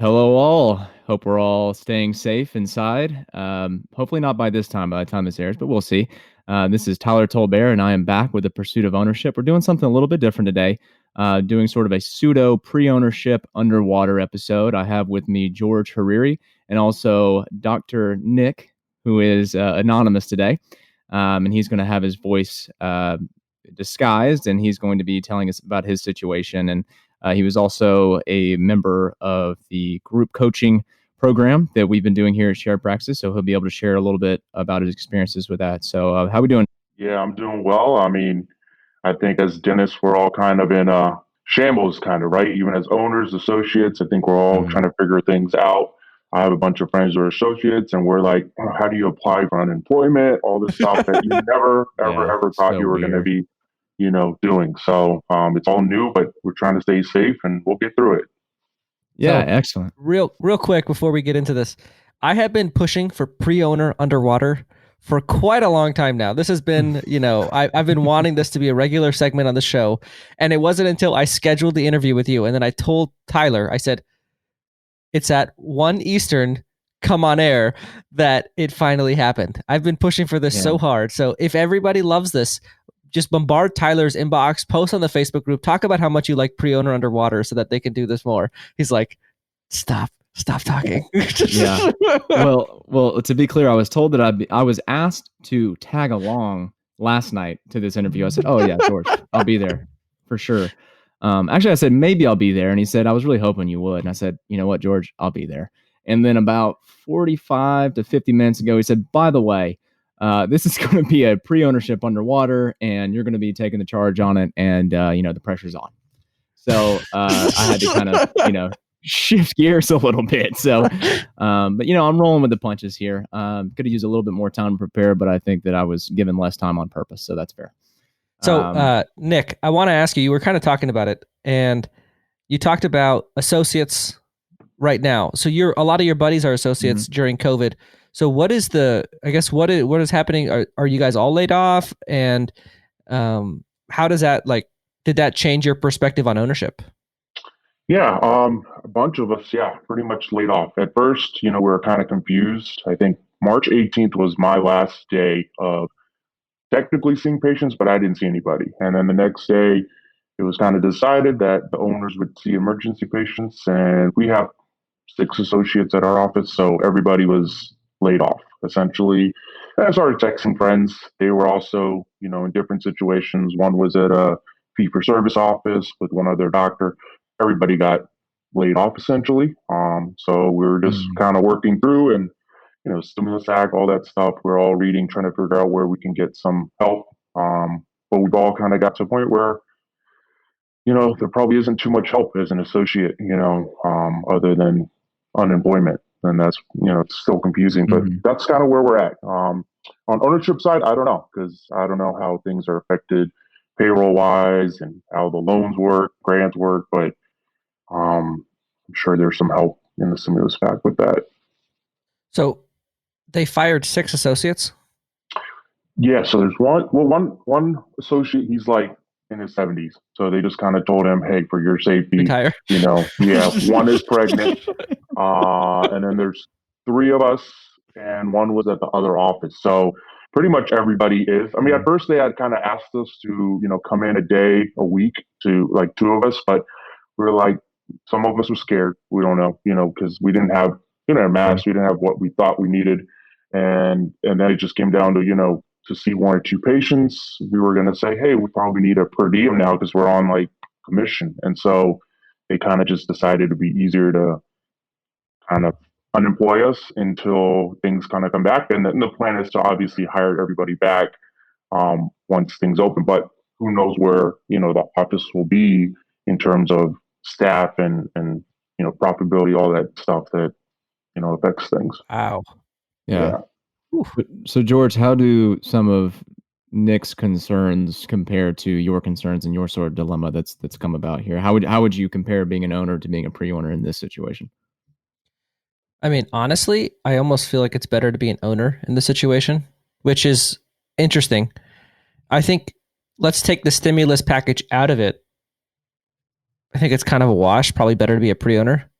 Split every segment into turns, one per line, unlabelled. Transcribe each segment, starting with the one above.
Hello, all. Hope we're all staying safe inside. Hopefully not by this time, by the time this airs, but we'll see. This is Tyler Tolbear, and I am back with the Pursuit of Ownership. We're doing something a little bit different today, doing sort of a pseudo pre-ownership underwater episode. I have with me George Hariri and also Dr. Nick, who is anonymous today, and he's going to have his voice disguised, and he's going to be telling us about his situation. And he was also a member of the group coaching program that we've been doing here at Shared Praxis, so he'll be able to share a little bit about his experiences with that. So how are we doing?
Yeah, I'm doing well. I mean, I think as dentists, we're all kind of in a shambles, kind of, right? Even as owners, associates, I think we're all trying to figure things out. I have a bunch of friends who are associates, and we're like, oh, how do you apply for unemployment? All this stuff that you never, ever,
Yeah,
ever thought
so
you were going to
weird.
be, doing. So it's all new, but we're trying to stay safe, and we'll get through it.
Yeah,
So
excellent.
real quick before we get into this, I have been pushing for pre-owner underwater for quite a long time now. This has been, I've been wanting this to be a regular segment on the show. And it wasn't until I scheduled the interview with you and then I told Tyler, I said, it's at 1 Eastern, come on air, that it finally happened. I've been pushing for this so hard. So if everybody loves this, just bombard Tyler's inbox, post on the Facebook group, talk about how much you like pre-owner underwater so that they can do this more. He's like, stop talking.
Yeah. Well, to be clear, I was told that I was asked to tag along last night to this interview. I said, "Oh yeah, George, I'll be there for sure." Actually, I said maybe I'll be there, and he said I was really hoping you would. And I said, "You know what, George, I'll be there." And then about 45 to 50 minutes ago, he said, "By the way, this is going to be a pre-ownership underwater, and you're going to be taking the charge on it, and the pressure's on." So I had to kind of shift gears a little bit. So, but I'm rolling with the punches here. Could have used a little bit more time to prepare, but I think that I was given less time on purpose, so that's fair.
So, Nick, I want to ask you. You were kind of talking about it, and you talked about associates right now. So, a lot of your buddies are associates during COVID. So, what is what is happening? Are you guys all laid off? And how does that did that change your perspective on ownership?
Yeah, a bunch of us, pretty much laid off. At first, we were kind of confused. I think March 18th was my last day of technically seeing patients, but I didn't see anybody. And then the next day, it was kind of decided that the owners would see emergency patients, and we have 6 associates at our office, so everybody was laid off essentially. And I started texting friends. They were also, in different situations. One was at a fee-for-service office with one other doctor. Everybody got laid off essentially. So we were just kind of working through, and stimulus act, all that stuff. We're all reading, trying to figure out where we can get some help. But we've all kind of got to a point where there probably isn't too much help as an associate, other than unemployment. And that's, it's still confusing, but that's kind of where we're at. On ownership side, I don't know, because I don't know how things are affected payroll wise and how the loans work, grants work, but I'm sure there's some help in the stimulus pack with that.
So they fired 6 associates?
Yeah, so there's one associate, he's like in his 70s. So they just kind of told him, hey, for your safety,
retire.
One is pregnant. And then there's 3 of us, and one was at the other office. So pretty much everybody is. I mean, at first they had kind of asked us to, come in a day, a week to like 2 of us, but we were like, some of us were scared. We don't know, because we didn't have, masks. We didn't have what we thought we needed. And then it just came down to, to see 1 or 2 patients. We were going to say, hey, we probably need a per diem now because we're on like commission. And so they kind of just decided it'd be easier to kind of unemploy us until things kind of come back. And then the plan is to obviously hire everybody back once things open. But who knows where, the office will be in terms of staff and profitability, all that stuff that, affects things.
Wow.
Yeah. So, George, how do some of Nick's concerns compare to your concerns and your sort of dilemma that's come about here? How would you compare being an owner to being a pre-owner in this situation?
I mean, honestly, I almost feel like it's better to be an owner in this situation, which is interesting. I think let's take the stimulus package out of it. I think it's kind of a wash. Probably better to be a pre-owner.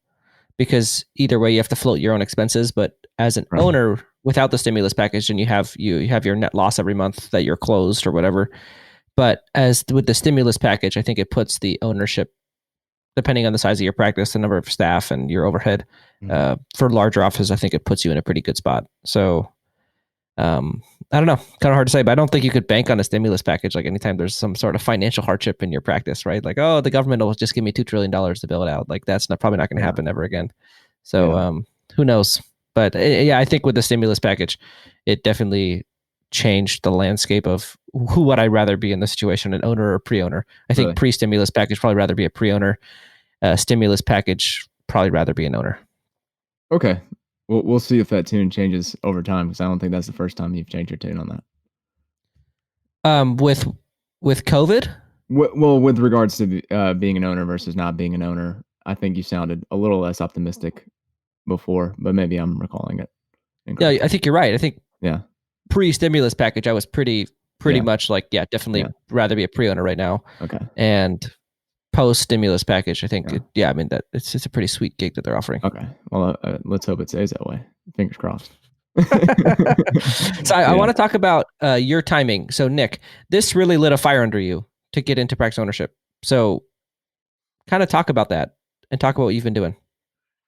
because either way you have to float your own expenses. But as an
Right.
owner, without the stimulus package, and you have your net loss every month that you're closed or whatever. But as with the stimulus package, I think it puts the ownership, depending on the size of your practice, the number of staff, and your overhead.
Mhm.
For larger offices, I think it puts you in a pretty good spot. So I don't know, kind of hard to say, but I don't think you could bank on a stimulus package. Like anytime there's some sort of financial hardship in your practice, right? Like, oh, the government will just give me $2 trillion to bail it out. Like that's probably not going to
Yeah.
happen ever again. So
Yeah.
who knows? But yeah, I think with the stimulus package, it definitely changed the landscape of who would I rather be in this situation, an owner or pre-owner. I think
Really.
pre-stimulus package probably rather be a pre-owner. Stimulus package probably rather be an owner.
Okay. We'll see if that tune changes over time because I don't think that's the first time you've changed your tune on that.
With COVID,
Well, with regards to being an owner versus not being an owner, I think you sounded a little less optimistic before, but maybe I'm recalling it
yeah, I
incorrectly.
think you're right. I think
Yeah.
pre-stimulus package, I was pretty
Yeah.
much like, yeah, definitely
Yeah.
rather be a pre-owner right now.
Okay.
And post-stimulus package, I think,
Yeah.
I mean that it's a pretty sweet gig that they're offering.
Okay. Well, let's hope it stays that way. Fingers crossed.
So I
Yeah.
want to talk about your timing. So Nick, this really lit a fire under you to get into practice ownership. So kind of talk about that and talk about what you've been doing.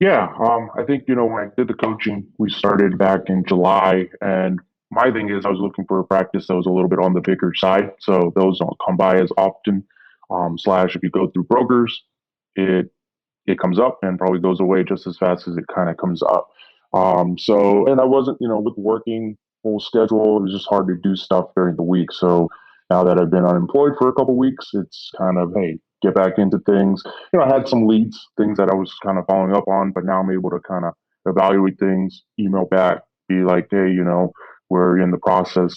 Yeah, I think, when I did the coaching, we started back in July. And my thing is, I was looking for a practice that was a little bit on the bigger side. So those don't come by as often. Slash, if you go through brokers, it it comes up and probably goes away just as fast as it kind of comes up. And I wasn't, with working full schedule, it was just hard to do stuff during the week. So now that I've been unemployed for a couple of weeks, it's kind of, hey, get back into things. I had some leads, things that I was kind of following up on, but now I'm able to kind of evaluate things, email back, be like, hey, we're in the process.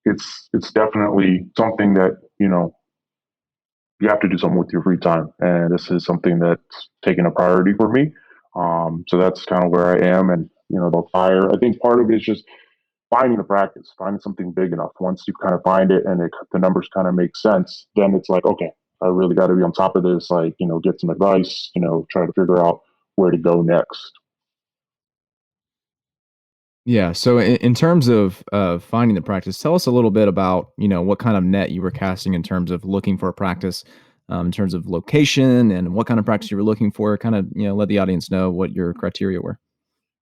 It's definitely something that, you have to do something with your free time. And this is something that's taken a priority for me. So that's kind of where I am. And, the fire, I think part of it is just finding a practice, finding something big enough. Once you kind of find it and the numbers kind of make sense, then it's like, okay, I really got to be on top of this, like, get some advice, try to figure out where to go next.
Yeah. So in terms of finding the practice, tell us a little bit about, what kind of net you were casting in terms of looking for a practice, in terms of location and what kind of practice you were looking for. Kind of, let the audience know what your criteria were.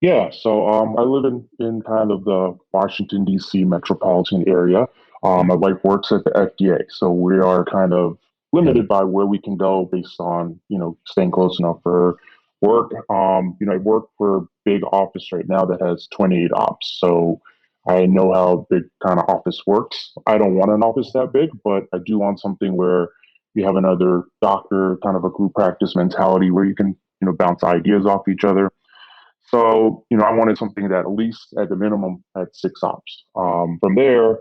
Yeah, so I live in kind of the Washington, D.C. metropolitan area.
Yeah.
My wife works at the FDA, so we are kind of
Yeah.
limited by where we can go based on, staying close enough for work. I work for a big office right now that has 28 ops, so I know how big kind of office works. I don't want an office that big, but I do want something where you have another doctor, kind of a group practice mentality where you can, bounce ideas off each other. So, I wanted something that at least at the minimum had 6 ops. From there,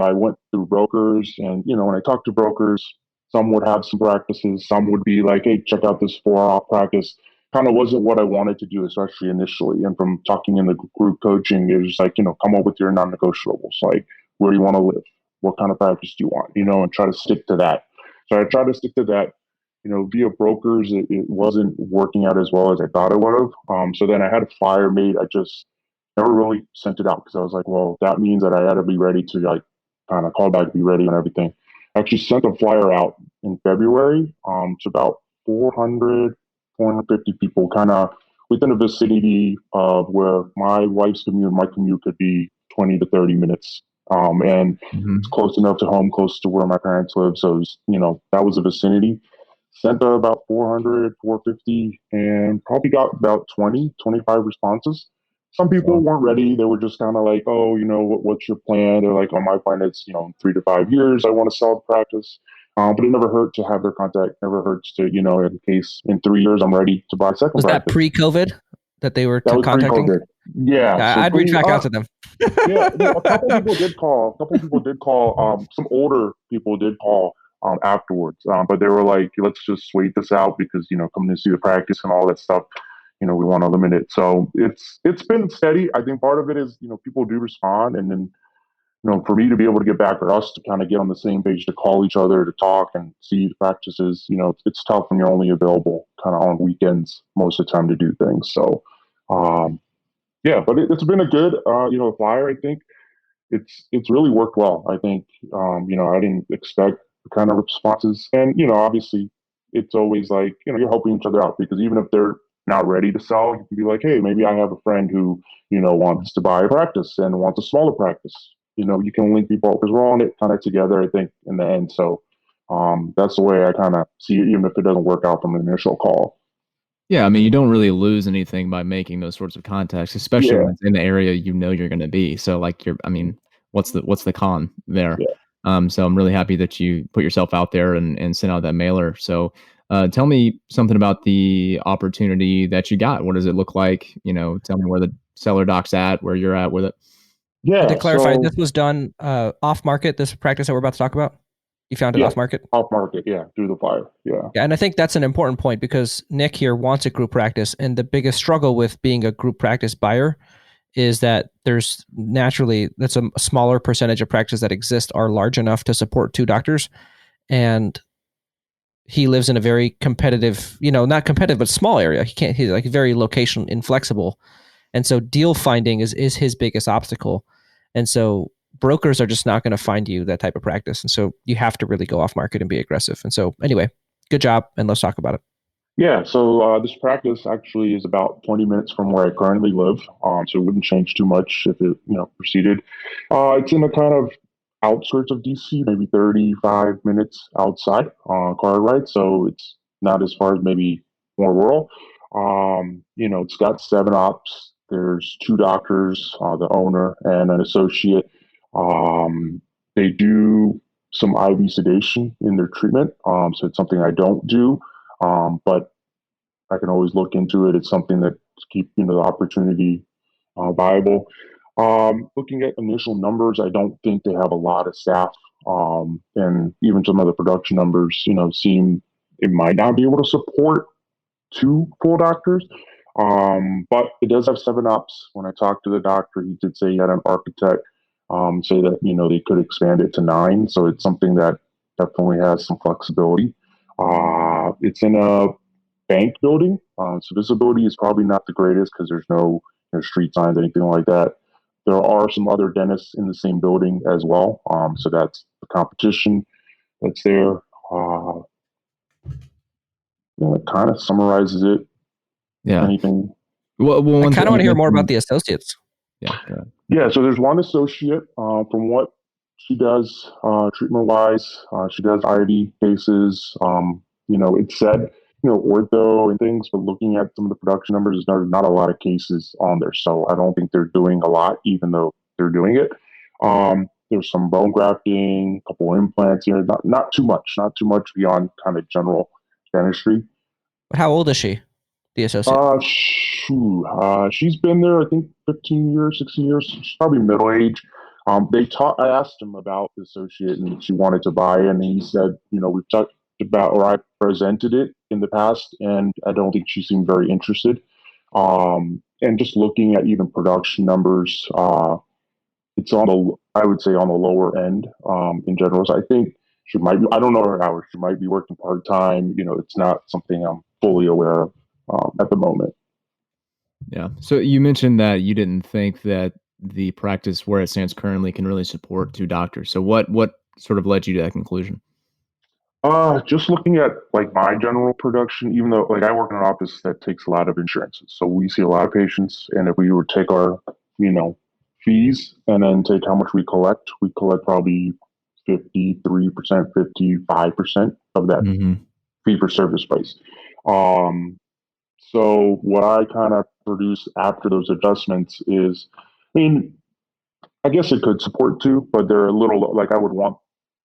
I went through brokers and, when I talked to brokers, some would have some practices, some would be like, hey, check out this 4 op practice. Kind of wasn't what I wanted to do, especially initially. And from talking in the group coaching, it was like, come up with your non negotiables. Like, where do you want to live? What kind of practice do you want? And try to stick to that. So I try to stick to that. Via brokers, it wasn't working out as well as I thought it would have. So then I had a flyer made. I just never really sent it out because I was like, well, that means that I had to be ready to like kind of call back, be ready and everything. I actually sent a flyer out in February to about 400, 450 people, kind of within a vicinity of where my wife's commute, my commute could be 20 to 30 minutes. And it's
Hmm.
close enough to home, close to where my parents live. So, that was a vicinity. Sent about 400, 450, and probably got about 20, 25 responses. Some people
Well,
weren't ready. They were just kind of like, oh, what's your plan? They're like, oh, my plan is, in 3 to 5 years, I want to sell the practice. But it never hurt to have their contact. Never hurts to, in case in 3 years I'm ready to buy a second
Was that
practice.
pre-COVID that they were
That was
contacting?
pre-COVID. Yeah.
Yeah,
So
I'd reach back out to them.
yeah, a couple people did call. A couple people did call. Some older people did call afterwards, but they were like, "Let's just wait this out because coming to see the practice and all that stuff. We want to limit it." So it's been steady. I think part of it is people do respond, and then for me to be able to get back, or us to kind of get on the same page, to call each other, to talk and see the practices, it's tough when you're only available kind of on weekends most of the time to do things. So, yeah, but it's been a good, flyer. I think it's really worked well. I think, I didn't expect the kind of responses, and obviously, it's always like you're helping each other out, because even if they're not ready to sell, you can be like, hey, maybe I have a friend who wants to buy a practice and wants a smaller practice. You can link people because we're all in it kind of together, I think, in the end. So that's the way I kind of see it, even if it doesn't work out from the initial call.
Yeah, I mean, you don't really lose anything by making those sorts of contacts, especially
Yeah,
when it's in the area you're going to be. So, like, I mean, what's the con there?
yeah.
So I'm really happy that you put yourself out there and sent out that mailer. So, tell me something about the opportunity that you got. What does it look like? Tell me where the seller doc's at, where you're at with it.
And to
Yeah,
clarify,
so
this was done off market. This practice that we're about to talk about, you found it
yeah,
off market.
off market, yeah, through the fire, yeah.
Yeah, and I think that's an important point because Nick here wants a group practice, and the biggest struggle with being a group practice buyer is that there's naturally that's a smaller percentage of practices that exist are large enough to support two doctors, and he lives in a very competitive, not competitive but small area. He's like very location inflexible, and so deal finding is his biggest obstacle, and so brokers are just not going to find you that type of practice, and so you have to really go off market and be aggressive. And so anyway, good job, and let's talk about it.
Yeah, so this practice actually is about 20 minutes from where I currently live, so it wouldn't change too much if it, proceeded. It's in a kind of outskirts of DC, maybe 35 minutes outside car ride, so it's not as far as maybe more rural. It's got 7 ops. There's 2 doctors, the owner and an associate. They do some IV sedation in their treatment, so it's something I don't do. But I can always look into it. It's something that to keep the opportunity viable. Looking at initial numbers, I don't think they have a lot of staff, and even some of the production numbers, seem it might not be able to support 2 full doctors. But it does have 7 ops. When I talked to the doctor, he did say he had an architect say that they could expand it to 9. So it's something that definitely has some flexibility. It's in a bank building, so visibility is probably not the greatest because there's no street signs, anything like that. There are some other dentists in the same building as well, so that's the competition that's there. It kind of summarizes it.
Yeah.
Anything?
I kind of want to hear more about the associates.
Yeah.
Yeah. So there's one associate. From what she does, treatment wise, she does ID cases. It said ortho and things, but looking at some of the production numbers, there's not a lot of cases on there. So I don't think they're doing a lot, even though they're doing it. There's some bone grafting, a couple implants here. Not too much. Not too much beyond kind of general dentistry.
But how old is she, the associate?
She's been there, I think, 15 years, 16 years. She's probably middle age. I asked him about the associate and she wanted to buy it. And he said, we've talked about, or I presented it in the past, and I don't think she seemed very interested. And just looking at even production numbers, it's I would say on the lower end in general. So I think she might be, I don't know her hours. She might be working part time. It's not something I'm fully aware of at the moment.
Yeah. So you mentioned that you didn't think that the practice where it stands currently can really support 2 doctors. So what sort of led you to that conclusion?
Just looking at like my general production, even though like I work in an office that takes a lot of insurances, so we see a lot of patients, and if we were to take our, fees and then take how much we collect probably 53%, 55% of that
Mm-hmm.
fee for service price. Um, so what I kind of produce after those adjustments is, I mean, I guess it could support 2, but they're a little like I would want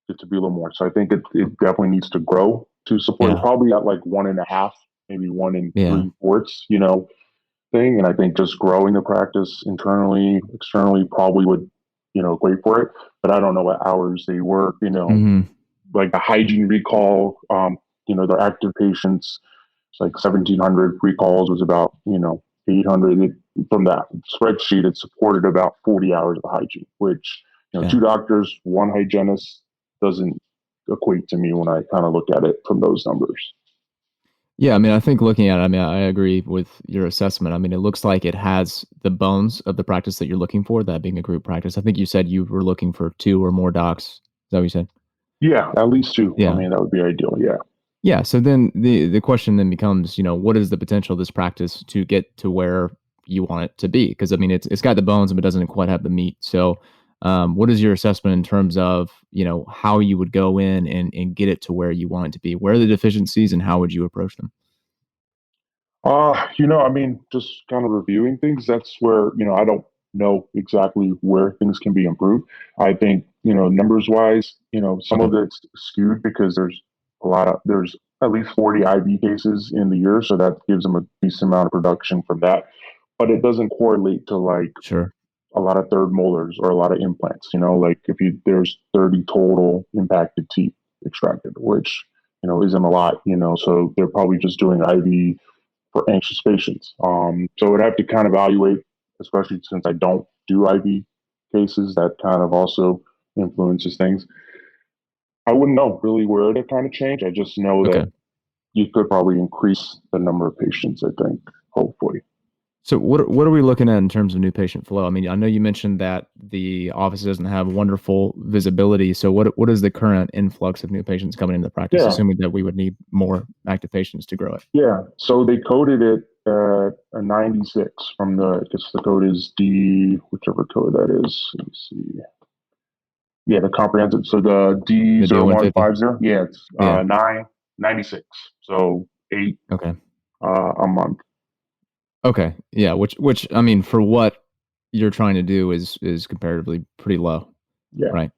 it to be a little more. So I think it definitely needs to grow to support it,
Yeah.
probably at like 1.5, maybe 1 and
Yeah.
3/4, thing. And I think just growing the practice internally, externally probably would, great for it. But I don't know what hours they work,
Mm-hmm.
like the hygiene recall, their active patients, it's like 1,700 recalls was about, 800. From that spreadsheet, it supported about 40 hours of hygiene, which,
Yeah.
Two doctors, one hygienist doesn't equate to me when I kind of look at it from those numbers.
Yeah, I mean, I think looking at it, I mean, I agree with your assessment. I mean, it looks like it has the bones of the practice that you're looking for, that being a group practice. I think you said you were looking for two or more docs. Is that what you said?
Yeah, at least two. I
Yeah.
mean, that would be ideal. Yeah.
Yeah. So then the question then becomes, what is the potential of this practice to get to where you want it to be? Because I mean, it's got the bones, but it doesn't quite have the meat. So, what is your assessment in terms of how you would go in and get it to where you want it to be? Where are the deficiencies, and how would you approach them?
I mean, just kind of reviewing things. That's where, I don't know exactly where things can be improved. I think, numbers wise, some
Okay.
of it's skewed because there's at least 40 IV cases in the year. So that gives them a decent amount of production from that. But it doesn't correlate to like
Sure.
a lot of third molars or a lot of implants, like there's 30 total impacted teeth extracted, which, isn't a lot, so they're probably just doing IV for anxious patients. So I'd have to kind of evaluate, especially since I don't do IV cases, that kind of also influences things. I wouldn't know really where to kind of change. I just know
Okay.
that you could probably increase the number of patients, I think, hopefully.
So what are we looking at in terms of new patient flow? I mean, I know you mentioned that the office doesn't have wonderful visibility. So what is the current influx of new patients coming into the practice,
Yeah,
assuming that we would need more active patients to grow it?
yeah. So they coded it at a 96 from I guess the code is D, whichever code that is. Let me see. Yeah, the comprehensive. So the
The D150?
D0150, yeah, it's
Yeah.
996. So eight
Okay.
a month.
Okay. Yeah. Which I mean, for what you're trying to do is comparatively pretty low,
Yeah.
right?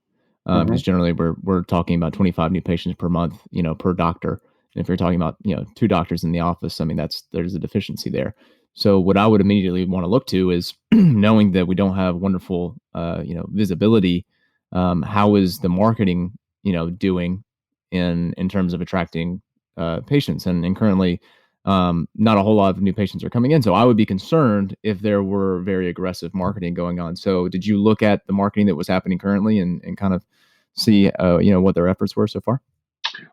Hmm.
Because generally we're talking about 25 new patients per month, per doctor. And if you're talking about two doctors in the office, I mean there's a deficiency there. So what I would immediately want to look to is knowing that we don't have wonderful visibility. How is the marketing doing in terms of attracting patients? And currently, not a whole lot of new patients are coming in. So I would be concerned if there were very aggressive marketing going on. So did you look at the marketing that was happening currently and kind of see what their efforts were so far?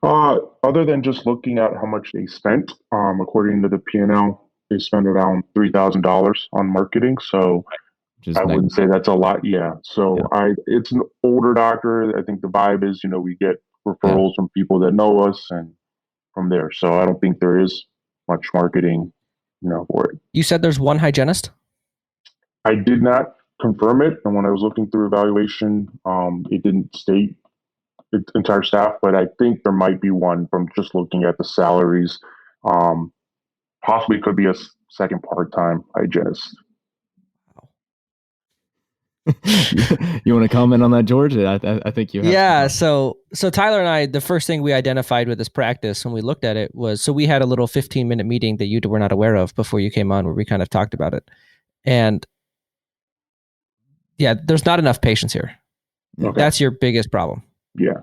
Other than just looking at how much they spent, according to the P&L, they spent around $3,000 on marketing. So
Which is
I wouldn't say that's a lot. Yeah.
yeah,
So it's an older doctor. I think the vibe is, we get
yeah.
referrals from people that know us and from there. So I don't think there is much marketing, for it.
You said there's one hygienist?
I did not confirm it, and when I was looking through evaluation, it didn't state its entire staff, but I think there might be one from just looking at the salaries. Um, Possibly could be a second part-time hygienist.
You want to comment on that, George? I think you have some
Yeah,
thoughts.
so Tyler and I, the first thing we identified with this practice when we looked at it was, so we had a little 15-minute meeting that you were not aware of before you came on, where we kind of talked about it. And yeah, there's not enough patients here.
Okay.
That's your biggest problem.
Yeah.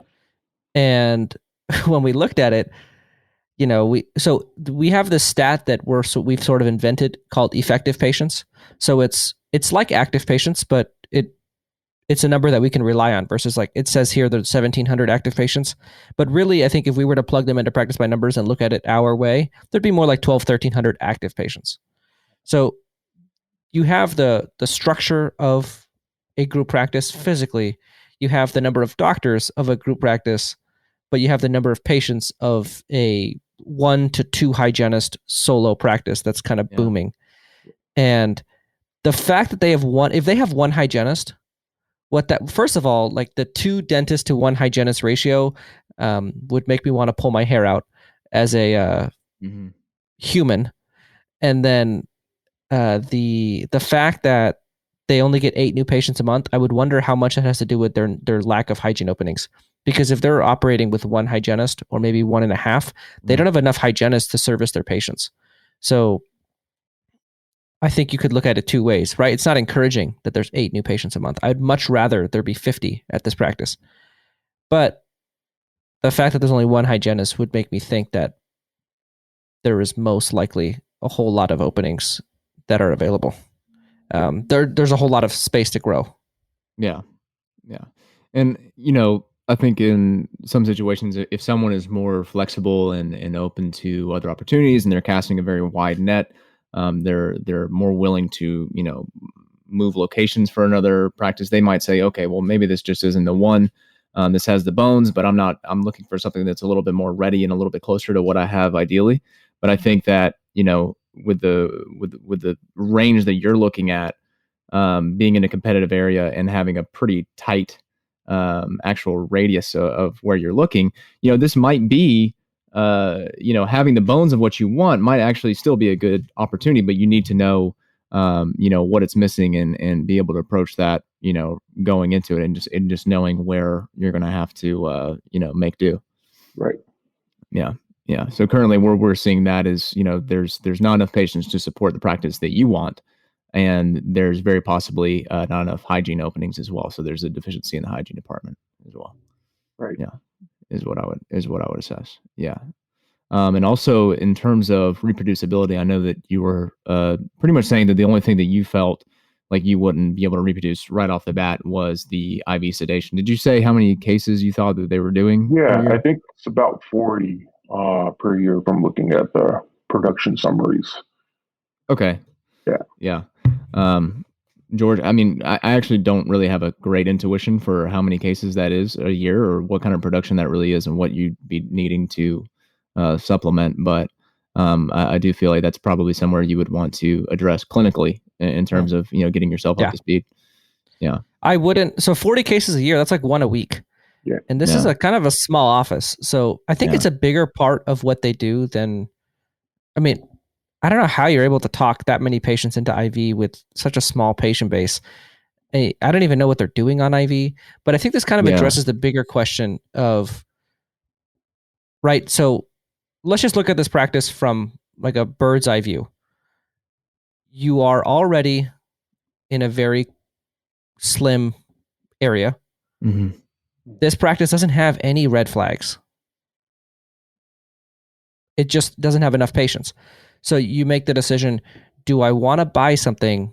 And when we looked at it, we have this stat that we've sort of invented called effective patients. So it's like active patients, but it's a number that we can rely on versus, like it says here, there's 1,700 active patients. But really, I think if we were to plug them into practice by numbers and look at it our way, there'd be more like 1,300 active patients. So you have the structure of a group practice physically. You have the number of doctors of a group practice, but you have the number of patients of a 1 to 2 hygienist solo practice that's kind of
Yeah.
booming. And the fact that they have one, if they have one hygienist, first of all, like the 2 dentist to 1 hygienist ratio would make me want to pull my hair out as a
Mm-hmm.
human. And then the fact that they only get 8 new patients a month, I would wonder how much that has to do with their lack of hygiene openings. Because if they're operating with 1 hygienist or maybe 1.5, they don't have enough hygienists to service their patients. So I think you could look at it 2 ways, right? It's not encouraging that there's 8 new patients a month. I'd much rather there be 50 at this practice. But the fact that there's only 1 hygienist would make me think that there is most likely a whole lot of openings that are available. There's a whole lot of space to grow.
Yeah. Yeah. And, I think in some situations, if someone is more flexible and open to other opportunities and they're casting a very wide net, they're more willing to, move locations for another practice. They might say, okay, well, maybe this just isn't the one. This has the bones, but I'm looking for something that's a little bit more ready and a little bit closer to what I have ideally. But I think that, with the range that you're looking at, being in a competitive area and having a pretty tight actual radius of where you're looking, this might be, having the bones of what you want might actually still be a good opportunity, but you need to know, what it's missing and be able to approach that, going into it and just knowing where you're going to have to, make do.
Right.
Yeah. Yeah. So currently where we're seeing that is, there's not enough patients to support the practice that you want. And there's very possibly not enough hygiene openings as well. So there's a deficiency in the hygiene department as well.
Right.
Yeah, is what I would assess. Yeah, and also in terms of reproducibility, I know that you were pretty much saying that the only thing that you felt like you wouldn't be able to reproduce right off the bat was the IV sedation. Did you say how many cases you thought that they were doing per
Yeah, I
year?
think it's about 40 per year from looking at the production summaries.
Okay.
Yeah.
Yeah. Um, George, I mean, I actually don't really have a great intuition for how many cases that is a year or what kind of production that really is and what you'd be needing to supplement. But I do feel like that's probably somewhere you would want to address clinically in terms of, getting yourself up
Yeah.
to speed. Yeah.
I wouldn't. So 40 cases a year, that's like one a week.
Yeah.
And this is
Yeah.
a kind of a small office. So I think
Yeah.
it's a bigger part of what they do than, I mean, I don't know how you're able to talk that many patients into IV with such a small patient base. I don't even know what they're doing on IV, but I think this kind of
Yeah.
addresses the bigger question of, right? So let's just look at this practice from like a bird's eye view. You are already in a very slim area.
hmm
This practice doesn't have any red flags. It just doesn't have enough patients. So you make the decision, do I want to buy something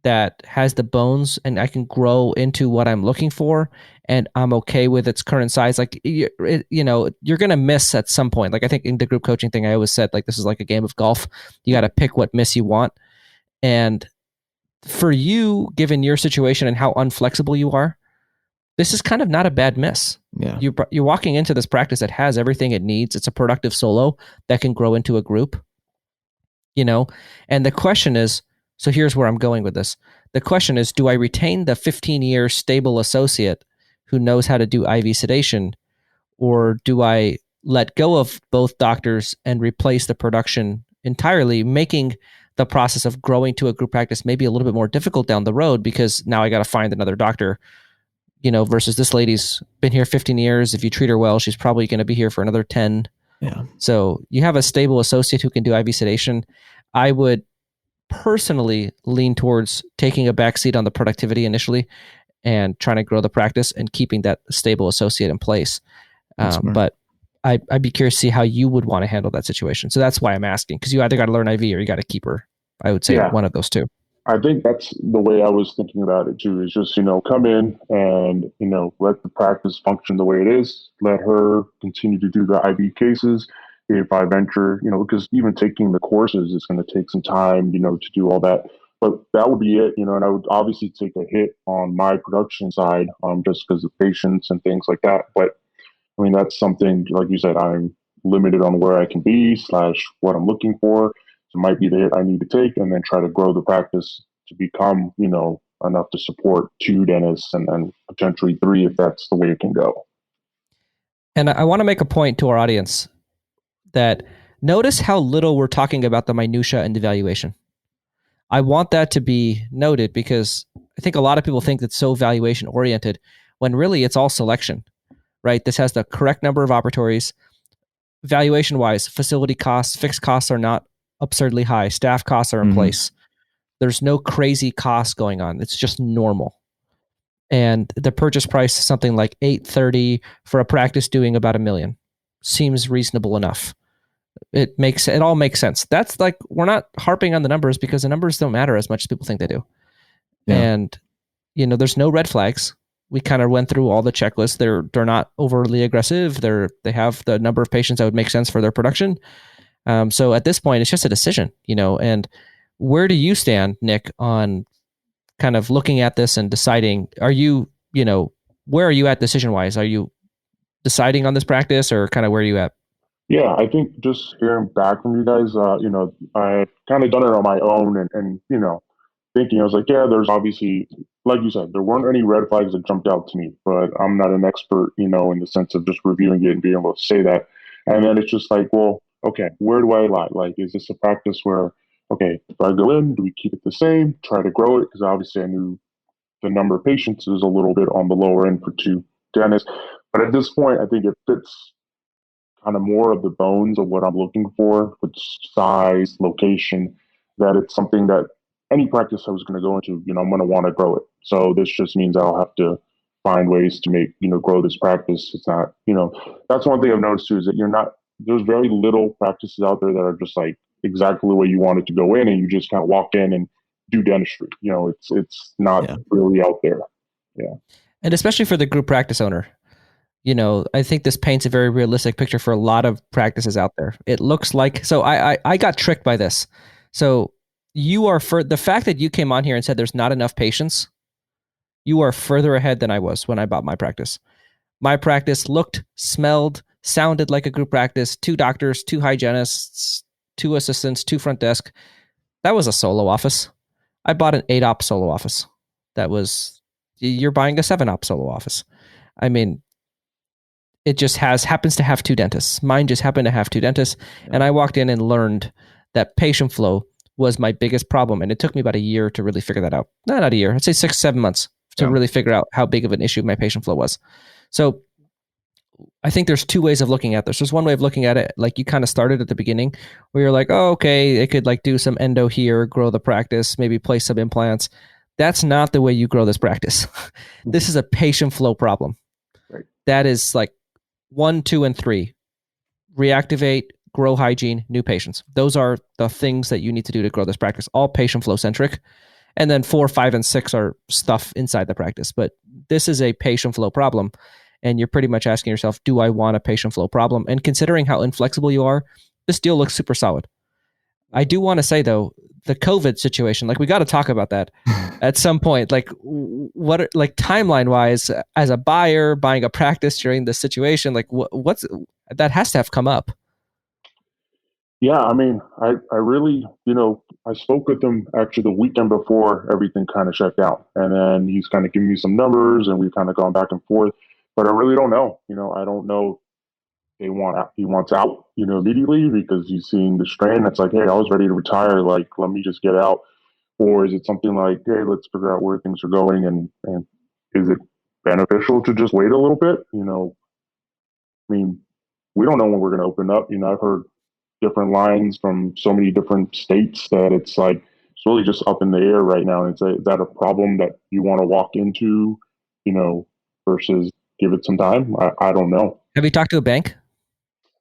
that has the bones and I can grow into what I'm looking for and I'm okay with its current size? Like, you're going to miss at some point. Like, I think in the group coaching thing, I always said, like, this is like a game of golf. You got to pick what miss you want. And for you, given your situation and how unflexible you are, this is kind of not a bad miss.
Yeah.
You're walking into this practice that has everything it needs. It's a productive solo that can grow into a group, and the question is, so here's where I'm going with this. The question is, do I retain the 15-year stable associate who knows how to do IV sedation, or do I let go of both doctors and replace the production entirely, making the process of growing to a group practice maybe a little bit more difficult down the road because now I got to find another doctor, versus this lady's been here 15 years. If you treat her well, she's probably going to be here for another 10.
Yeah.
So you have a stable associate who can do IV sedation. I would personally lean towards taking a backseat on the productivity initially and trying to grow the practice and keeping that stable associate in place. But I'd be curious to see how you would want to handle that situation. So that's why I'm asking, because you either got to learn IV or you got to keep her. I would say one of those two.
I think that's the way I was thinking about it too, is just, come in and, let the practice function the way it is. Let her continue to do the IV cases. If I venture, because even taking the courses is going to take some time, to do all that. But that would be it, and I would obviously take a hit on my production side, just because of patients and things like that. But I mean, that's something, like you said, I'm limited on where I can be / what I'm looking for. So it might be the hit I need to take and then try to grow the practice to become, enough to support 2 dentists and then potentially 3 if that's the way it can go.
And I want to make a point to our audience that notice how little we're talking about the minutia and evaluation. I want that to be noted because I think a lot of people think it's so valuation oriented when really it's all selection, right? This has the correct number of operatories. Valuation wise, facility costs, fixed costs are not absurdly high. Staff costs are in place. There's no crazy costs going on. It's just normal. And the purchase price is something like $830 for a practice doing about $1 million. Seems reasonable enough. It all makes sense. That's like, we're not harping on the numbers because the numbers don't matter as much as people think they do. Yeah. And, there's no red flags. We kind of went through all the checklists. They're not overly aggressive. They have the number of patients that would make sense for their production. So at this point, it's just a decision, and where do you stand, Nick, on kind of looking at this and deciding, where are you at decision wise? Are you deciding on this practice, or kind of where are you at?
Yeah, I think just hearing back from you guys, I've kind of done it on my own and thinking, I was like, yeah, there's obviously, like you said, there weren't any red flags that jumped out to me, but I'm not an expert, in the sense of just reviewing it and being able to say that. And then it's just like, well, okay, where do I lie? Like, is this a practice where, okay, if I go in, do we keep it the same, try to grow it? Because obviously I knew the number of patients is a little bit on the lower end for two dentists. But at this point, I think it fits kind of more of the bones of what I'm looking for with size, location, that it's something that any practice I was going to go into, I'm going to want to grow it. So this just means I'll have to find ways to make, grow this practice. It's not, that's one thing I've noticed too, is that there's very little practices out there that are just like exactly the way you want it to go in, and you just kind of walk in and do dentistry. It's not really out there. Yeah.
And especially for the group practice owner, I think this paints a very realistic picture for a lot of practices out there. It looks like, so I got tricked by this. So you are, for the fact that you came on here and said there's not enough patients, you are further ahead than I was when I bought my practice. My practice looked, smelled, sounded like a group practice, 2 doctors, 2 hygienists, 2 assistants, 2 front desk. That was a solo office. I bought an 8-op solo office. You're buying a 7-op solo office. I mean, it just happens to have 2 dentists. Mine just happened to have 2 dentists. Yeah. And I walked in and learned that patient flow was my biggest problem. And it took me about a year to really figure that out. No, not a year. I'd say 6-7 months to really figure out how big of an issue my patient flow was. So I think there's 2 ways of looking at this. There's one way of looking at it, like you kind of started at the beginning, where you're like, oh, okay, it could like do some endo here, grow the practice, maybe place some implants. That's not the way you grow this practice. This is a patient flow problem. Right. That is like 1, 2, and 3. Reactivate, grow hygiene, new patients. Those are the things that you need to do to grow this practice. All patient flow centric. And then 4, 5, and 6 are stuff inside the practice. But this is a patient flow problem. And you're pretty much asking yourself, do I want a patient flow problem? And considering how inflexible you are, this deal looks super solid. I do want to say, though, the COVID situation, like we got to talk about that at some point. Like what, like timeline wise, as a buyer buying a practice during this situation, like what's that has to have come up.
Yeah, I mean, I really, I spoke with him actually the weekend before everything kind of shut down. And then he's kind of giving me some numbers and we've kind of gone back and forth. But I really don't know. I don't know he wants out, immediately because he's seeing the strain. It's like, hey, I was ready to retire. Like, let me just get out. Or is it something like, hey, let's figure out where things are going and is it beneficial to just wait a little bit? I mean, we don't know when we're going to open up. I've heard different lines from so many different states that it's like it's really just up in the air right now. And is that a problem that you want to walk into, versus give it some time? I don't know.
Have you talked to a bank?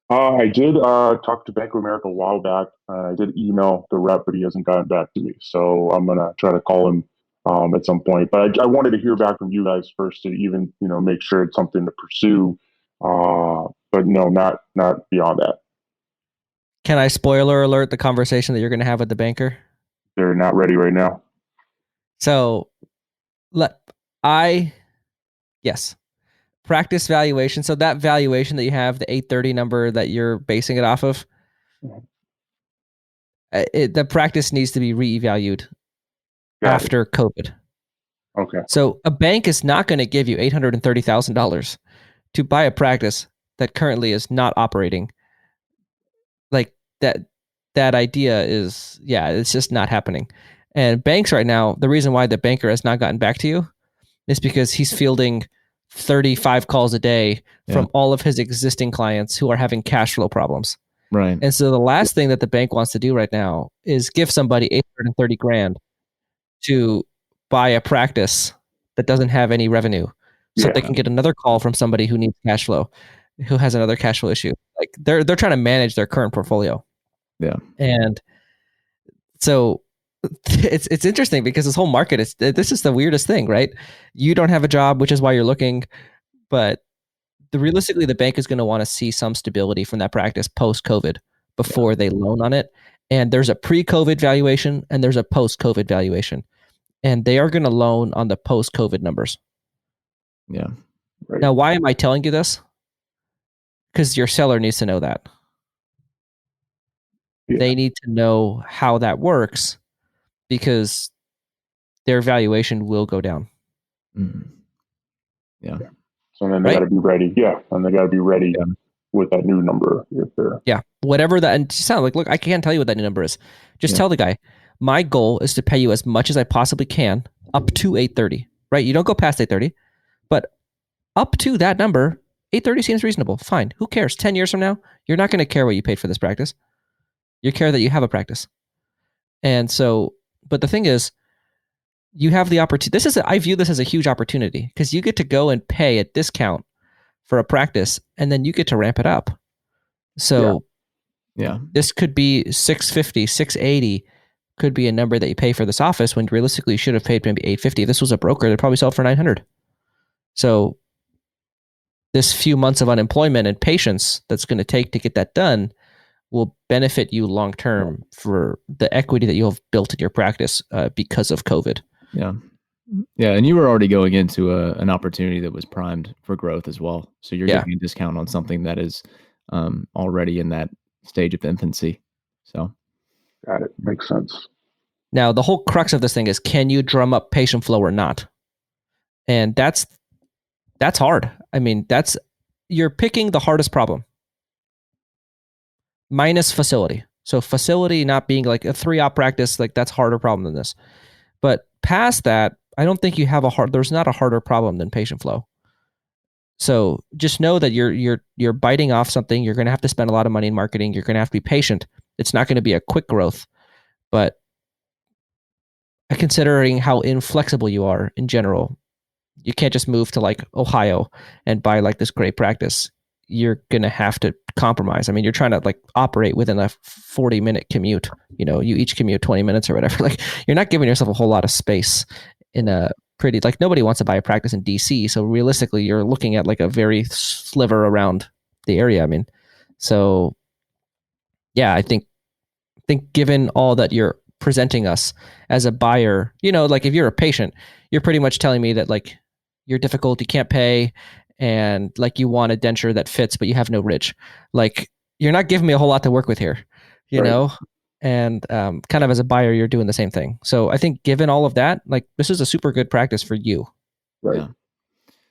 I did talk to Bank of America a while back. I did email the rep, but he hasn't gotten back to me. So I'm gonna try to call him at some point. But I wanted to hear back from you guys first to even make sure it's something to pursue. But no, not beyond that.
Can I spoiler alert the conversation that you're going to have with the banker?
They're not ready right now.
So yes. Practice valuation. So that valuation that you have, the 830 number that you're basing it off of, the practice needs to be reevaluated after COVID.
Okay.
So a bank is not going to give you $830,000 to buy a practice that currently is not operating. Like that idea is, it's just not happening. And banks right now, the reason why the banker has not gotten back to you is because he's fielding 35 calls a day from all of his existing clients who are having cash flow problems.
Right.
And so the last thing that the bank wants to do right now is give somebody $830,000 to buy a practice that doesn't have any revenue so they can get another call from somebody who needs cash flow, who has another cash flow issue. Like they're trying to manage their current portfolio.
Yeah.
And so it's interesting because this whole market this is the weirdest thing, right? You don't have a job, which is why you're looking, but realistically, the bank is going to want to see some stability from that practice post COVID before they loan on it. And there's a pre-COVID valuation and there's a post-COVID valuation, and they are going to loan on the post-COVID numbers.
Yeah.
Right.
Now, why am I telling you this? Because your seller needs to know that.
Yeah.
They need to know how that works because their valuation will go down.
Mhm. Yeah.
So then they
Right?
got to be ready. Yeah. And they got to be ready
Yeah.
with that new number if they're.
Yeah. Whatever that, and sound like, look, I can't tell you what that new number is. Just
Yeah.
tell the guy, my goal is to pay you as much as I possibly can up to 830, right? You don't go past 830, but up to that number, 830 seems reasonable. Fine. Who cares? 10 years from now, you're not going to care what you paid for this practice. You care that you have a practice. And so, but the thing is, you have the opportunity. I view this as a huge opportunity because you get to go and pay a discount for a practice and then you get to ramp it up. So
Yeah.
this could be 650, 680 could be a number that you pay for this office when realistically you should have paid maybe 850. If this was a broker, they'd probably sell it for 900. So this few months of unemployment and patience that's going to take to get that done will benefit you long term for the equity that you'll have built in your practice because of COVID.
Yeah. Yeah. And you were already going into an opportunity that was primed for growth as well. So you're getting a discount on something that is already in that stage of infancy. So.
Got it. Makes sense.
Now, the whole crux of this thing is, can you drum up patient flow or not? And that's hard. I mean, you're picking the hardest problem. Minus facility. So facility not being like a 3-op practice, like that's harder problem than this. But past that, I don't think there's not a harder problem than patient flow. So just know that you're biting off something. You're going to have to spend a lot of money in marketing. You're going to have to be patient. It's not going to be a quick growth, but considering how inflexible you are in general, you can't just move to like Ohio and buy like this great practice. You're going to have to compromise. I mean, you're trying to like operate within a 40-minute commute. You know, you each commute 20 minutes or whatever. Like, you're not giving yourself a whole lot of space in a pretty, like, nobody wants to buy a practice in DC. So realistically, you're looking at like a very sliver around the area. I mean, so yeah, I think given all that you're presenting us as a buyer, you know, like if you're a patient, you're pretty much telling me that like you're difficult, you can't pay, and like you want a denture that fits, but you have no ridge. Like, you're not giving me a whole lot to work with here, you know? And kind of as a buyer, you're doing the same thing. So I think given all of that, like this is a super good practice for you.
Right.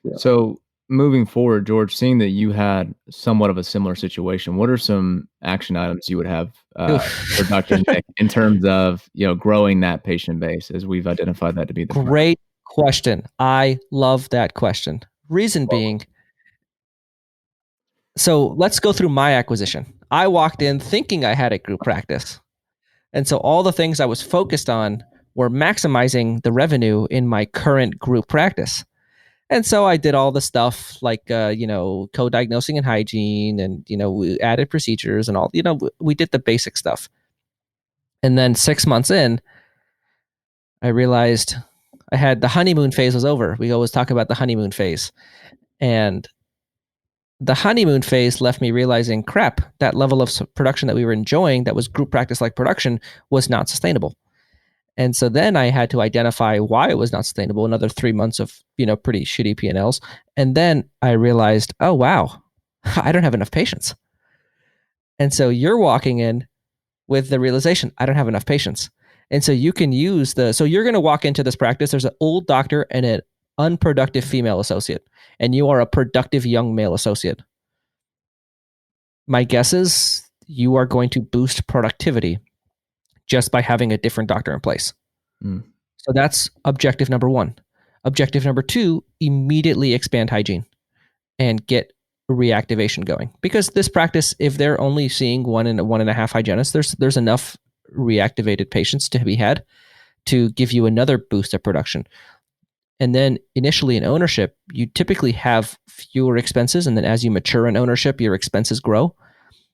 Yeah. So moving forward, George, seeing that you had somewhat of a similar situation, what are some action items you would have for Dr. Nick in terms of, you know, growing that patient base as we've identified that to be the
great question. I love that question. Reason being, so let's go through my acquisition. I walked in thinking I had a group practice. And so all the things I was focused on were maximizing the revenue in my current group practice. And so I did all the stuff like, co-diagnosing and hygiene, and, we added procedures and all, we did the basic stuff. And then 6 months in, I realized I had the honeymoon phase was over. We always talk about the honeymoon phase. And the honeymoon phase left me realizing, crap, that level of production that we were enjoying, that was group practice like production, was not sustainable. And so then I had to identify why it was not sustainable. Another 3 months of, pretty shitty P&Ls. And then I realized, oh, wow, I don't have enough patients. And so you're walking in with the realization, I don't have enough patients. And so you can use so you're going to walk into this practice. There's an old doctor and an unproductive female associate, and you are a productive young male associate. My guess is you are going to boost productivity just by having a different doctor in place. So that's objective number 1. Objective number 2, immediately expand hygiene and get reactivation going. Because this practice, if they're only seeing 1.5 hygienists, there's enough reactivated patients to be had to give you another boost of production. And then initially in ownership, you typically have fewer expenses. And then as you mature in ownership, your expenses grow,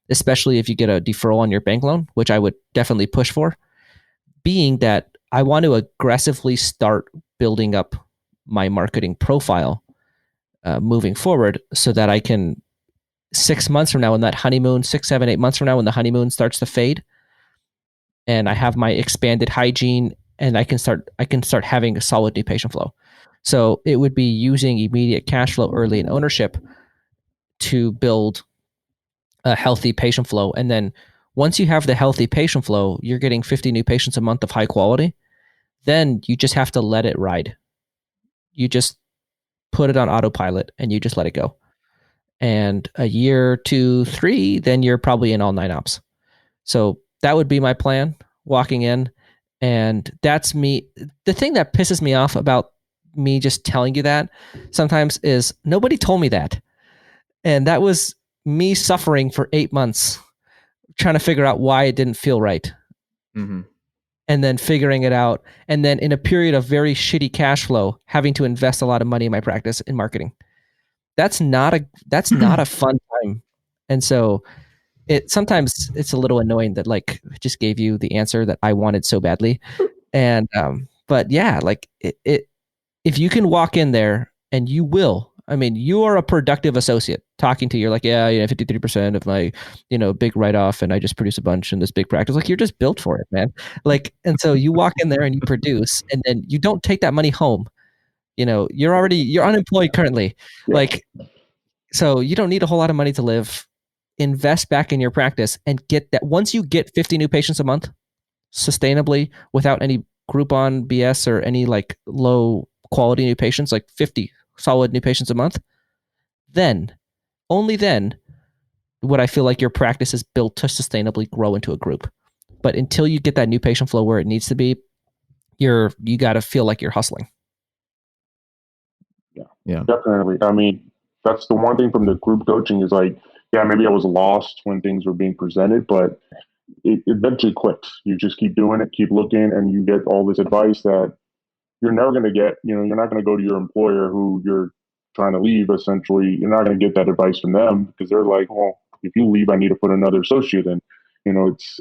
especially if you get a deferral on your bank loan, which I would definitely push for. being that I want to aggressively start building up my marketing profile moving forward so that I can 6 months from now when that honeymoon, 6, 7, 8 months from now when the honeymoon starts to fade and I have my expanded hygiene and I can start having a solid new patient flow. So it would be using immediate cash flow early in ownership to build a healthy patient flow. And then once you have the healthy patient flow, you're getting 50 new patients a month of high quality. Then you just have to let it ride. You just put it on autopilot and you just let it go. And a year, 2, 3, then you're probably in all 9 ops. So that would be my plan walking in. And that's me. The thing that pisses me off about me just telling you that sometimes is nobody told me that. And that was me suffering for 8 months trying to figure out why it didn't feel right.
Mm-hmm.
And then figuring it out. And then in a period of very shitty cash flow, having to invest a lot of money in my practice in marketing. That's not a fun time. And so sometimes it's a little annoying that like I just gave you the answer that I wanted so badly. And but yeah, like it if you can walk in there and you will, I mean, you are a productive associate talking to you're like, yeah, 53% of my, big write-off and I just produce a bunch in this big practice. Like you're just built for it, man. Like, and so you walk in there and you produce and then you don't take that money home. You're unemployed currently.
Yeah.
Like, so you don't need a whole lot of money to live. Invest back in your practice and get that. Once you get 50 new patients a month sustainably without any Groupon BS or any like low quality new patients, like 50 solid new patients a month, then, only then, would I feel like your practice is built to sustainably grow into a group. But until you get that new patient flow where it needs to be, you got to feel like you're hustling.
Yeah, definitely. I mean, that's the one thing from the group coaching is like, yeah, maybe I was lost when things were being presented, but it eventually clicks. You just keep doing it, keep looking, and you get all this advice that you're never going to get. You're not going to go to your employer who you're trying to leave. Essentially, you're not going to get that advice from them because they're like, well, if you leave, I need to put another associate in. It's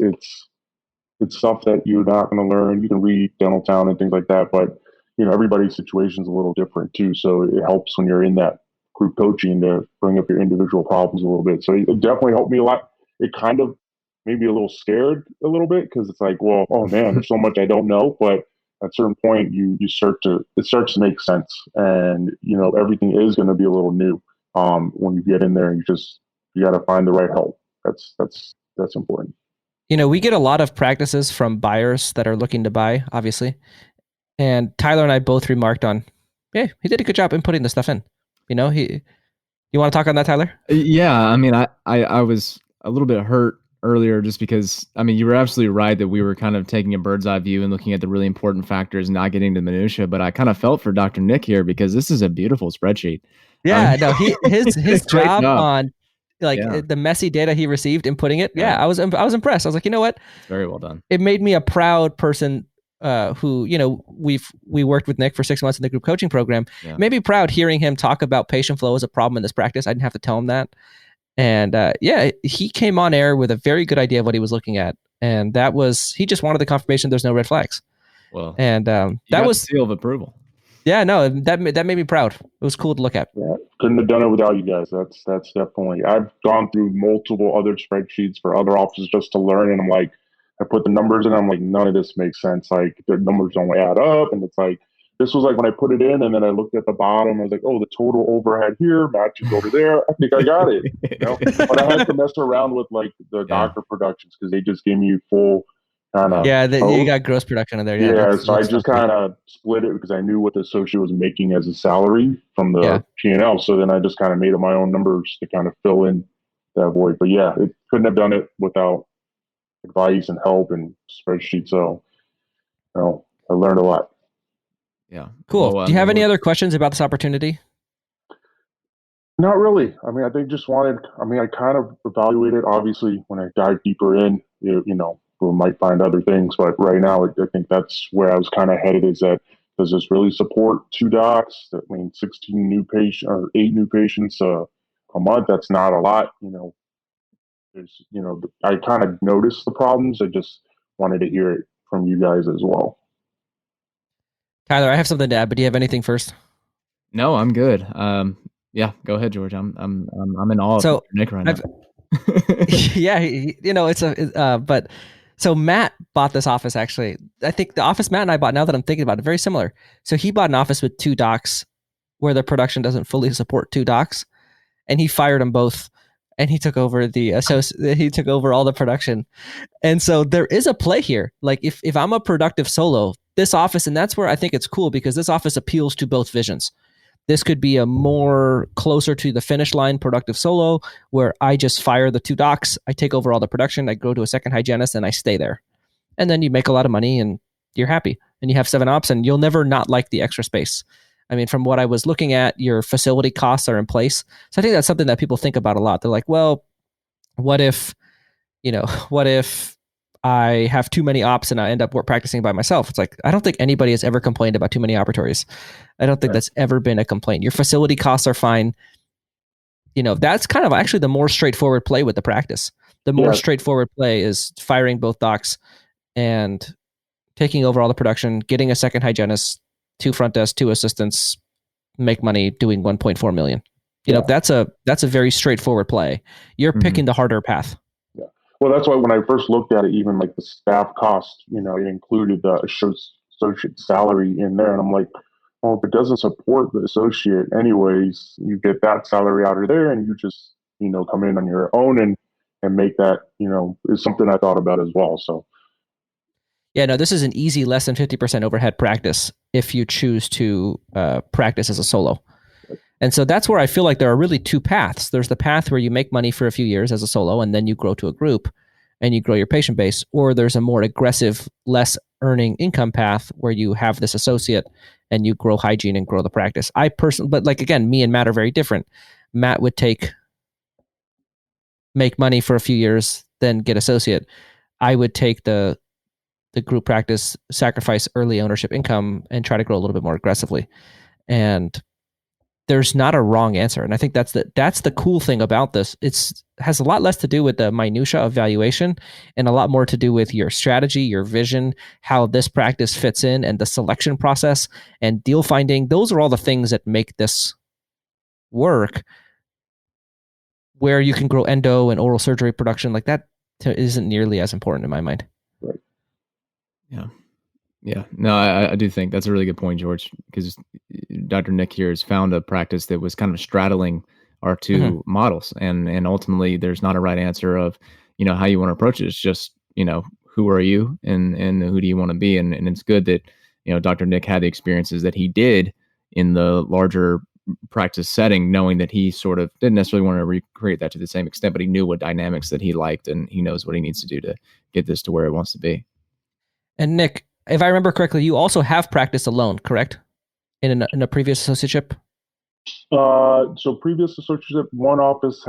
stuff that you're not going to learn. You can read Dental Town and things like that, but everybody's situation is a little different too. So it helps when you're in that group coaching to bring up your individual problems a little bit. So it definitely helped me a lot. It kind of made me a little scared a little bit because it's like, well, oh man, there's so much I don't know. But at a certain point, it starts to make sense, and everything is going to be a little new when you get in there, and you got to find the right help. That's important.
We get a lot of practices from buyers that are looking to buy, obviously. And Tyler and I both remarked on, yeah, he did a good job in putting the stuff in. You want to talk on that, Tyler?
Yeah, I mean, I was a little bit hurt earlier just because, I mean, you were absolutely right that we were kind of taking a bird's eye view and looking at the really important factors, not getting to minutia. But I kind of felt for Dr. Nick here because this is a beautiful spreadsheet.
Yeah, no, his job on
Yeah.
the messy data he received and putting it. Yeah, I was impressed. I was like, you know what?
It's very well done.
It made me a proud person who, we worked with Nick for 6 months in the group coaching program.
Yeah.
Made me proud hearing him talk about patient flow as a problem in this practice. I didn't have to tell him that. And he came on air with a very good idea of what he was looking at. And he just wanted the confirmation there's no red flags.
Well,
and that was
seal of approval.
Yeah, no, that made me proud. It was cool to look at.
Yeah, couldn't have done it without you guys. That's definitely. I've gone through multiple other spreadsheets for other offices just to learn, and I'm like, I put the numbers in. I'm like, none of this makes sense. Like the numbers don't add up, and it's like this was like when I put it in, and then I looked at the bottom. I was like, oh, the total overhead here matches over there. I think I got it. But I had to mess around with like the doctor productions because they just gave me full.
You got gross production in there.
Yeah, so I just kind of split it because I knew what the associate was making as a salary from the P&L. So then I just kind of made up my own numbers to kind of fill in that void. But yeah, it couldn't have done it without advice and help and spreadsheets. So, I learned a lot.
Yeah, cool. Do you have any other questions about this opportunity?
Not really. I mean, I kind of evaluated, obviously, when I dive deeper in, we might find other things, but right now I think that's where I was kind of headed is that does this really support 2 docs? That means 16 new patients or 8 new patients a month. That's not a lot. I kind of noticed the problems. I just wanted to hear it from you guys as well.
Tyler, I have something to add, but do you have anything first?
No, I'm good. Yeah, go ahead, George. I'm in awe of
So
Nick right now.
I've yeah, but so Matt bought this office actually. I think the office Matt and I bought, now that I'm thinking about it, very similar. So he bought an office with two docs where the production doesn't fully support two docs, and he fired them both, and he took over he took over all the production. And so there is a play here. Like if I'm a productive solo, this office, and that's where I think it's cool because this office appeals to both visions. This could be a more closer to the finish line productive solo where I just fire the two docs, I take over all the production, I go to a second hygienist, and I stay there. And then you make a lot of money and you're happy. And you have 7 ops and you'll never not like the extra space. I mean, from what I was looking at, your facility costs are in place. So I think that's something that people think about a lot. They're like, well, what if, what if I have too many ops and I end up practicing by myself? It's like, I don't think anybody has ever complained about too many operatories. I don't think that's ever been a complaint. Your facility costs are fine. That's kind of actually the more straightforward play with the practice. The more straightforward play is firing both docs and taking over all the production, getting a second hygienist, 2 front desk, 2 assistants, make money doing 1.4 million. That's a very straightforward play. You're picking the harder path.
Yeah. Well, that's why when I first looked at it, even like the staff cost, it included the associate salary in there. And I'm like, well, if it doesn't support the associate anyways, you get that salary out of there and you just, come in on your own and make that, is something I thought about as well. So.
Yeah, no, this is an easy less than 50% overhead practice if you choose to practice as a solo. And so that's where I feel like there are really 2 paths. There's the path where you make money for a few years as a solo and then you grow to a group and you grow your patient base, or there's a more aggressive, less earning income path where you have this associate and you grow hygiene and grow the practice. I personally, but like, again, me and Matt are very different. Matt would make money for a few years, then get associate. I would take the group practice, sacrifice early ownership income, and try to grow a little bit more aggressively. And there's not a wrong answer. And I think that's the cool thing about this. It's has a lot less to do with the minutia of valuation and a lot more to do with your strategy, your vision, how this practice fits in, and the selection process and deal finding. Those are all the things that make this work, where you can grow endo and oral surgery production. Like that isn't nearly as important in my mind.
Right.
Yeah. Yeah, no, I do think that's a really good point, George, because Dr. Nick here has found a practice that was kind of straddling our 2 models, and ultimately there's not a right answer of, how you want to approach it. It's just, who are you and who do you want to be? And it's good that, Dr. Nick had the experiences that he did in the larger practice setting, knowing that he sort of didn't necessarily want to recreate that to the same extent, but he knew what dynamics that he liked and he knows what he needs to do to get this to where it wants to be.
And Nick, if I remember correctly, you also have practiced alone, correct? In a previous associateship?
So previous associateship, one office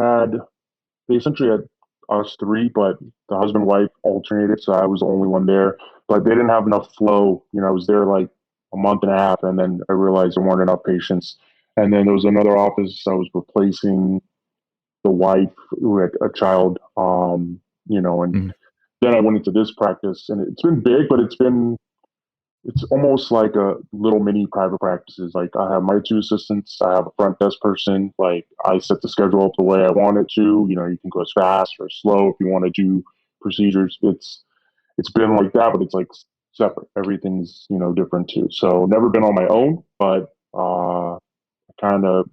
they essentially had us 3, but the husband and wife alternated, so I was the only one there. But they didn't have enough flow. I was there like a month and a half, and then I realized there weren't enough patients. And then there was another office I was replacing the wife who had a child, and then I went into this practice, and it's been big, but it's almost like a little mini private practices. Like I have my 2 assistants, I have a front desk person. Like I set the schedule up the way I want it to. You can go as fast or slow if you want to do procedures. It's been like that, but it's like separate. Everything's different too. So never been on my own, but kind of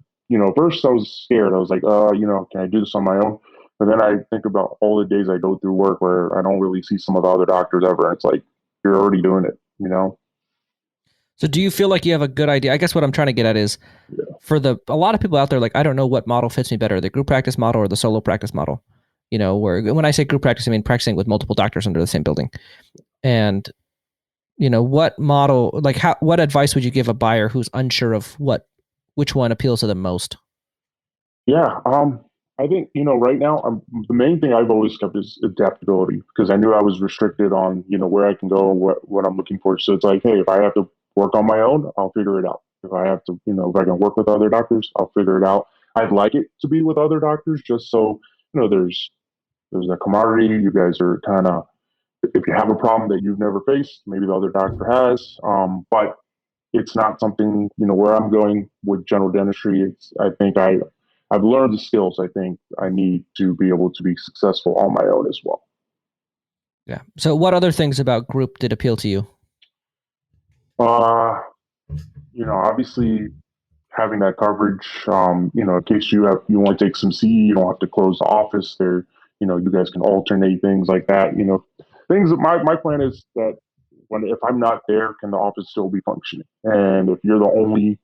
first I was scared. I was like, can I do this on my own? But then I think about all the days I go through work where I don't really see some of the other doctors ever. It's like you're already doing it.
So do you feel like you have a good idea? I guess what I'm trying to get at is for a lot of people out there, like, I don't know what model fits me better, the group practice model or the solo practice model, where when I say group practice, I mean practicing with multiple doctors under the same building. And, what model, like what advice would you give a buyer who's unsure of which one appeals to them most?
Yeah. I think, right now, the main thing I've always kept is adaptability, because I knew I was restricted on, where I can go and what I'm looking for. So it's like, hey, if I have to work on my own, I'll figure it out. If I have to, if I can work with other doctors, I'll figure it out. I'd like it to be with other doctors just so, there's a camaraderie. You guys are kind of, if you have a problem that you've never faced, maybe the other doctor has. But it's not something, where I'm going with general dentistry. I think I've learned the skills I think I need to be able to be successful on my own as well.
Yeah. So what other things about group did appeal to you?
Obviously having that coverage, in case you want to take some CE, you don't have to close the office there. You guys can alternate things like that. Things that my plan is that if I'm not there, can the office still be functioning? And if you're the only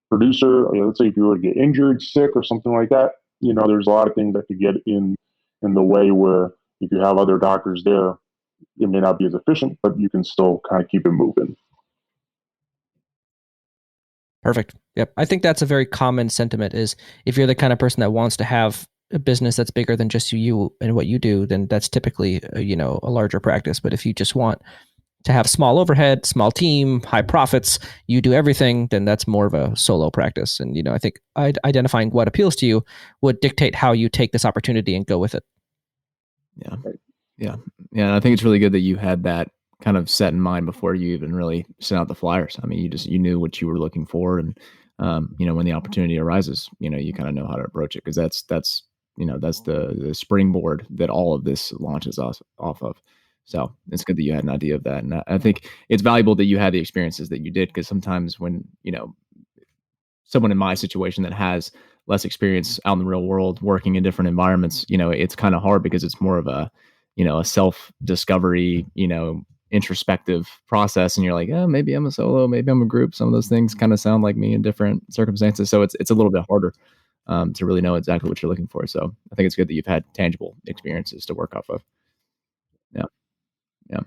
producer, let's say if you were to get injured, sick, or something like that, there's a lot of things that could get in the way where if you have other doctors there, it may not be as efficient, but you can still kind of keep it moving.
Perfect. Yep. I think that's a very common sentiment is if you're the kind of person that wants to have a business that's bigger than just you and what you do, then that's typically, a larger practice. But if you just want to have small overhead, small team, high profits, you do everything, then that's more of a solo practice. And, I think identifying what appeals to you would dictate how you take this opportunity and go with it.
Yeah. Yeah. Yeah. And I think it's really good that you had that kind of set in mind before you even really sent out the flyers. I mean, you knew what you were looking for. And, when the opportunity arises, you kind of know how to approach it because that's the springboard that all of this launches us off of. So it's good that you had an idea of that. And I think it's valuable that you had the experiences that you did because sometimes when, someone in my situation that has less experience out in the real world working in different environments, it's kind of hard because it's more of a self-discovery, introspective process. And you're like, oh, maybe I'm a solo, maybe I'm a group. Some of those things kind of sound like me in different circumstances. So it's a little bit harder to really know exactly what you're looking for. So I think it's good that you've had tangible experiences to work off of. Yeah. Yeah.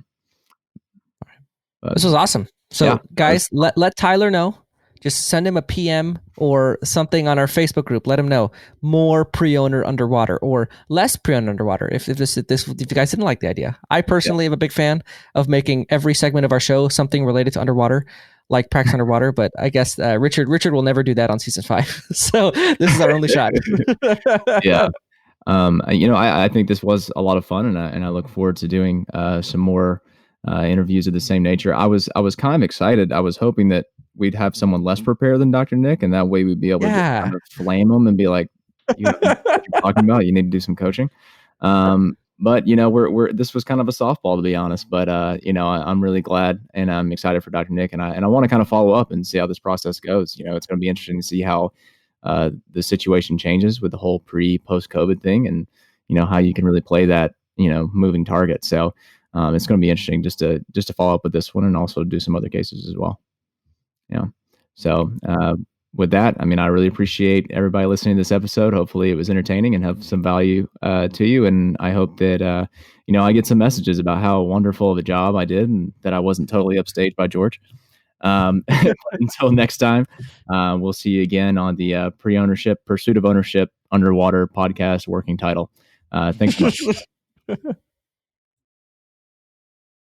But, this was awesome. So yeah, guys, let Tyler know. Just send him a PM or something on our Facebook group. Let him know more pre-owner underwater or less pre-owner underwater. If you guys didn't like the idea, I personally am a big fan of making every segment of our show something related to underwater, like practice underwater. But I guess Richard will never do that on season 5. So this is our only shot.
Yeah. I think this was a lot of fun, and I look forward to doing some more interviews of the same nature. I was kind of excited. I was hoping that we'd have someone less prepared than Dr. Nick, and that way we'd be able to just kind of flame them and be like, "You know what you're talking about? You need to do some coaching." But this was kind of a softball, to be honest. But I'm really glad, and I'm excited for Dr. Nick, and I want to kind of follow up and see how this process goes. It's going to be interesting to see how the situation changes with the whole post COVID thing, and how you can really play that moving target. So it's going to be interesting just to follow up with this one and also do some other cases as well. Yeah. So with that, I mean, I really appreciate everybody listening to this episode. Hopefully it was entertaining and have some value to you. And I hope that, I get some messages about how wonderful of a job I did and that I wasn't totally upstaged by George. Until next time, we'll see you again on the Pursuit of Ownership Underwater podcast working title. Thanks so much.